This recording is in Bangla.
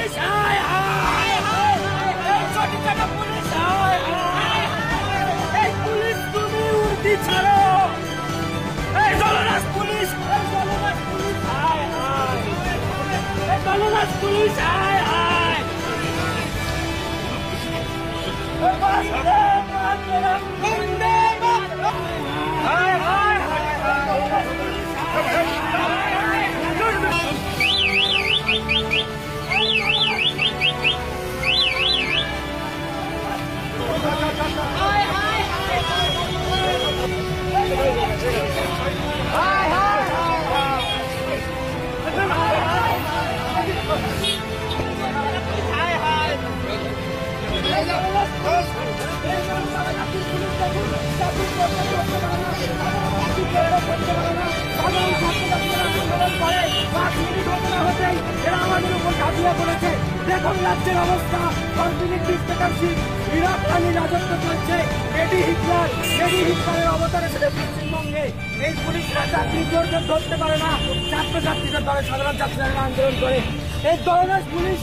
পুলিশ হায় হায় এই চটিচাটা পুলিশ হায় হায় এই পুলিশ তুমি উর্দি ছাড়ো এই দলরাজ পুলিশ হায় হায় এই দলরাজ পুলিশ হায় হায় বন্দে মাতরম বন্দে মাতরম হায় হায় দেখুন রাজ্যের অবস্থা রাজত্ব চলছে। এডি হিটলারের অবতারে পশ্চিমবঙ্গে এই পুলিশরা চাকরি ধরতে পারে না, ছাত্রছাত্রীদের দলে সাধারণ ছাত্রীরা আন্দোলন করে এই দলরাজ পুলিশ